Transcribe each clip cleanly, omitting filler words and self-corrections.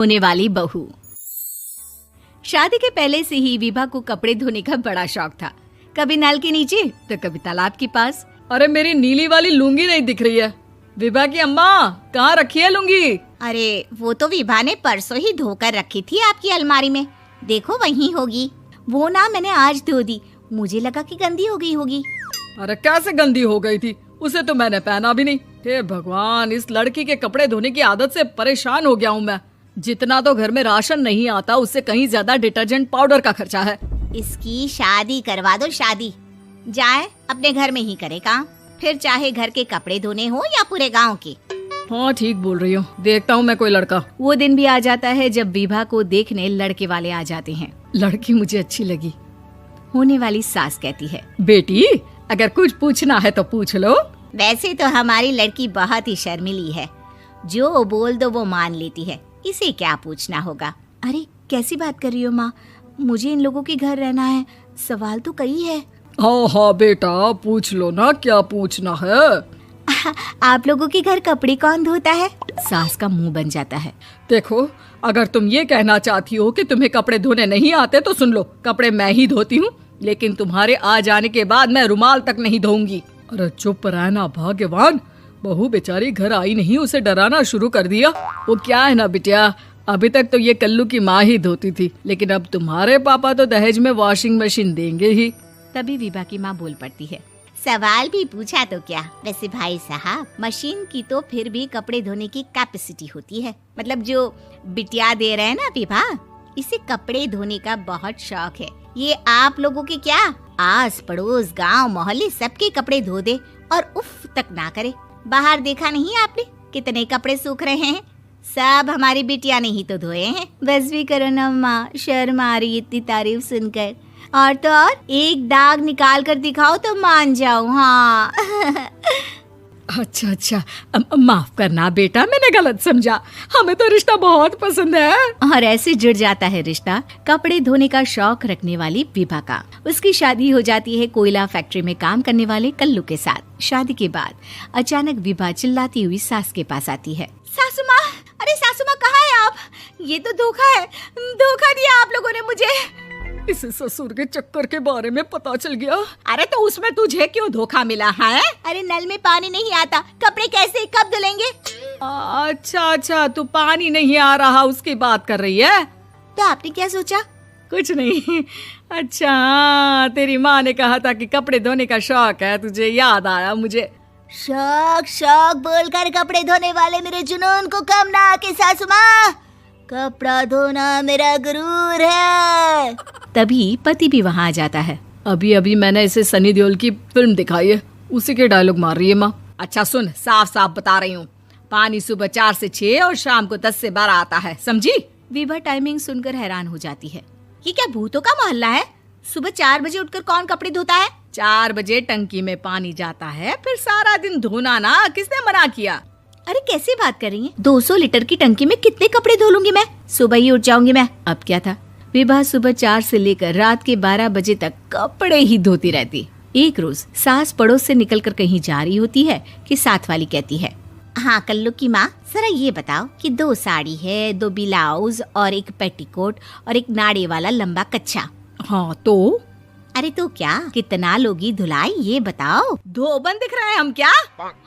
होने वाली बहू। शादी के पहले से ही विभा को कपड़े धोने का बड़ा शौक था। कभी नल के नीचे तो कभी तालाब के पास। अरे मेरी नीली वाली लुंगी नहीं दिख रही है। विभा की अम्मा, कहाँ रखी है लुंगी? अरे वो तो विभा ने परसों ही धोकर रखी थी आपकी अलमारी में, देखो वहीं होगी। वो ना मैंने आज धो दी, मुझे लगा कि गंदी हो गई होगी। अरे कैसे गंदी हो गई थी? उसे तो मैंने पहना भी नहीं। हे भगवान, इस लड़की के कपड़े धोने की आदत से परेशान हो गया हूँ मैं। जितना तो घर में राशन नहीं आता, उससे कहीं ज्यादा डिटर्जेंट पाउडर का खर्चा है। इसकी शादी करवा दो, शादी जाए अपने घर में ही करे काम, फिर चाहे घर के कपड़े धोने हो या पूरे गांव के। हाँ ठीक बोल रही हो, देखता हूँ मैं कोई लड़का। वो दिन भी आ जाता है जब विभा को देखने लड़के वाले आ जाते हैं। लड़की मुझे अच्छी लगी। होने वाली सास कहती है, बेटी अगर कुछ पूछना है तो पूछ लो। वैसे तो हमारी लड़की बहुत ही शर्मीली है, जो बोल दो वो मान लेती है, इसे क्या पूछना होगा। अरे कैसी बात कर रही हो माँ, मुझे इन लोगों के घर रहना है, सवाल तो कई है। हाँ हाँ बेटा, पूछ लो ना, क्या पूछना है। आप लोगों के घर कपड़े कौन धोता है? सास का मुंह बन जाता है। देखो, अगर तुम ये कहना चाहती हो कि तुम्हें कपड़े धोने नहीं आते तो सुन लो, कपड़े मैं ही धोती हूँ, लेकिन तुम्हारे आ जाने के बाद मैं रुमाल तक नहीं धोऊंगी। अरे चुप रहना भाग्यवान, बहू बेचारी घर आई नहीं, उसे डराना शुरू कर दिया। वो क्या है ना बिटिया, अभी तक तो ये कल्लू की माँ ही धोती थी, लेकिन अब तुम्हारे पापा तो दहेज में वॉशिंग मशीन देंगे ही। तभी विभा की माँ बोल पड़ती है, सवाल भी पूछा तो क्या। वैसे भाई साहब, मशीन की तो फिर भी कपड़े धोने की कैपेसिटी होती है। मतलब जो बिटिया दे रहे हैं ना विभा, इसे कपड़े धोने का बहुत शौक है। ये आप लोगों के क्या, आस पड़ोस गांव मोहल्ले सबके कपड़े धो दे और उफ तक ना करे। बाहर देखा नहीं आपने कितने कपड़े सूख रहे हैं? सब हमारी बिटिया ने ही तो धोए हैं। बस भी करो ना माँ, शर्म आ रही इतनी तारीफ सुनकर। और तो और एक दाग निकाल कर दिखाओ तो मान जाऊं। हाँ अच्छा, माफ करना बेटा, मैंने गलत समझा। हमें तो रिश्ता बहुत पसंद है। और ऐसे जुड़ जाता है रिश्ता कपड़े धोने का शौक रखने वाली विभा का। उसकी शादी हो जाती है कोयला फैक्ट्री में काम करने वाले कल्लू के साथ। शादी के बाद अचानक विभा चिल्लाती हुई सास के पास आती है। सासू माँ, अरे सासू माँ कहाँ है आप? ये तो धोखा है, धोखा दिया आप लोगों ने मुझे। इसे ससुर के चक्कर के बारे में पता चल गया। अरे तो उसमें तुझे क्यों धोखा मिला है? अरे नल में पानी नहीं आता, कपड़े कैसे कब धुलेंगे? अच्छा, तू पानी नहीं आ रहा उसकी बात कर रही है। तो आपने क्या सोचा? कुछ नहीं। अच्छा, तेरी माँ ने कहा था कि कपड़े धोने का शौक है तुझे, याद आया मुझे। शौक बोलकर कपड़े धोने वाले मेरे जुनून को कम ना आके सासू माँ, कपड़ा धोना मेरा गुरूर है। तभी पति भी वहाँ आ जाता है। अभी मैंने इसे सनी देओल की फिल्म दिखाई है, उसी के डायलॉग मार रही है माँ। अच्छा सुन, साफ बता रही हूँ, पानी सुबह 4 से 6 और शाम को 10 से 12 आता है, समझी? विभा टाइमिंग सुनकर हैरान हो जाती है। ये क्या भूतों का मोहल्ला है? सुबह 4 बजे उठकर कौन कपड़े धोता है? 4 बजे टंकी में पानी जाता है, फिर सारा दिन धोना ना, किसने मना किया? अरे कैसी बात कर रही हैं? 200 लीटर की टंकी में कितने कपड़े धो लूंगी मैं? सुबह ही उठ जाऊंगी मैं। अब क्या था, विभा सुबह 4 से लेकर रात के 12 बजे तक कपड़े ही धोती रहती। एक रोज सास पड़ोस से निकलकर कहीं जा रही होती है कि साथ वाली कहती है, हाँ कल्लू की माँ, जरा ये बताओ कि 2 साड़ी है, 2 ब्लाउज और एक पेटीकोट और एक नाड़े वाला लंबा कच्छा। हाँ तो? अरे तो क्या, कितना लोगी धुलाई ये बताओ। धोबन दिख रहे हैं हम क्या?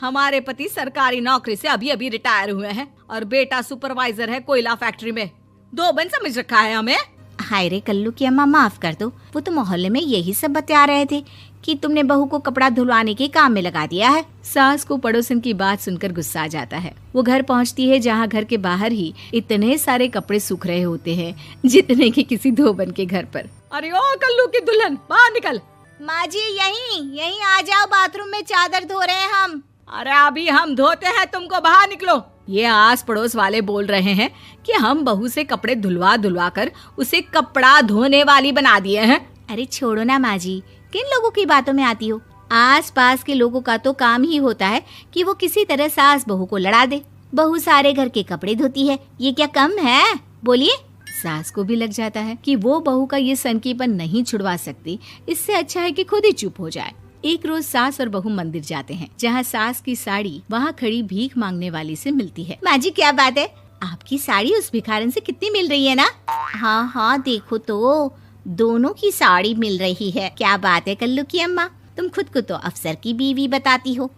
हमारे पति सरकारी नौकरी से अभी रिटायर हुए हैं और बेटा सुपरवाइजर है कोयला फैक्ट्री में। धोबन समझ रखा है हमें? हाय रे कल्लू की अम्मा, माफ कर दो, वो तो मोहल्ले में यही सब बता रहे थे कि तुमने बहू को कपड़ा धुलवाने के काम में लगा दिया है। सास को पड़ोसन की बात सुनकर गुस्सा आ जाता है। वो घर पहुंचती है जहां घर के बाहर ही इतने सारे कपड़े सूख रहे होते हैं जितने कि किसी धोबन के घर पर। अरे ओ कल्लू की दुल्हन, बाहर निकल। माँ जी यहीं आ जाओ, बाथरूम में चादर धो रहे हैं हम। अरे अभी हम धोते हैं, तुमको बाहर निकलो। ये आस पड़ोस वाले बोल रहे हैं कि हम बहू से कपड़े धुलवा कर उसे कपड़ा धोने वाली बना दिए हैं। अरे छोड़ो ना माँ जी, किन लोगों की बातों में आती हो? आस पास के लोगों का तो काम ही होता है कि वो किसी तरह सास बहू को लड़ा दे। बहू सारे घर के कपड़े धोती है, ये क्या कम है? बोलिए। सास को भी लग जाता है कि वो बहू का ये सनकीपन नहीं छुड़वा सकती, इससे अच्छा है कि खुद ही चुप हो जाए। एक रोज सास और बहू मंदिर जाते हैं, जहाँ सास की साड़ी वहाँ खड़ी भीख मांगने वाली से मिलती है। माँ जी क्या बात है, आपकी साड़ी उस भिखारन से कितनी मिल रही है ना? हाँ हाँ देखो तो, दोनों की साड़ी मिल रही है। क्या बात है कल्लू की अम्मा, तुम खुद को तो अफसर की बीवी बताती हो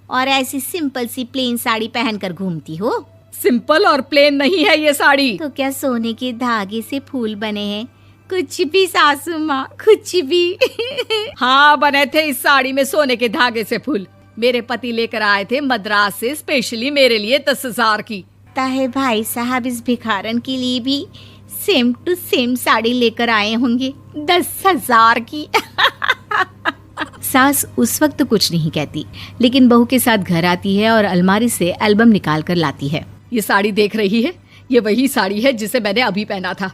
और ऐसी सिंपल सी प्लेन साड़ी पहनकर घूमती हो। सिंपल और प्लेन नहीं है ये साड़ी। तो क्या सोने के धागे से फूल बने हैं? कुछ भी सासू माँ, कुछ भी। हाँ बने थे इस साड़ी में सोने के धागे से फूल। मेरे पति लेकर आए थे मद्रास से स्पेशली मेरे लिए 10,000 की। ताहे भाई साहब इस भिखारन के लिए भी सेम टू सेम साड़ी लेकर आए होंगे 10,000 की। सास उस वक्त तो कुछ नहीं कहती, लेकिन बहू के साथ घर आती है और अलमारी से एल्बम निकाल कर लाती है। ये साड़ी देख रही है, ये वही साड़ी है जिसे मैंने अभी पहना था।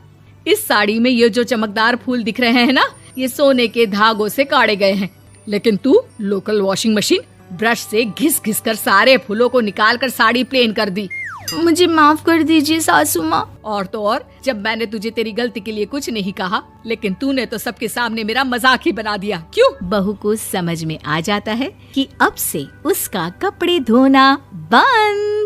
इस साड़ी में ये जो चमकदार फूल दिख रहे हैं ना, ये सोने के धागों से काढ़े गए हैं। लेकिन तू लोकल वॉशिंग मशीन ब्रश से घिस घिस कर सारे फूलों को निकाल कर साड़ी प्लेन कर दी। मुझे माफ कर दीजिए सासू माँ। और तो और, जब मैंने तुझे तेरी गलती के लिए कुछ नहीं कहा, लेकिन तूने तो सबके सामने मेरा मजाक ही बना दिया। क्यों? बहू को समझ में आ जाता है कि अब से उसका कपड़े धोना बंद।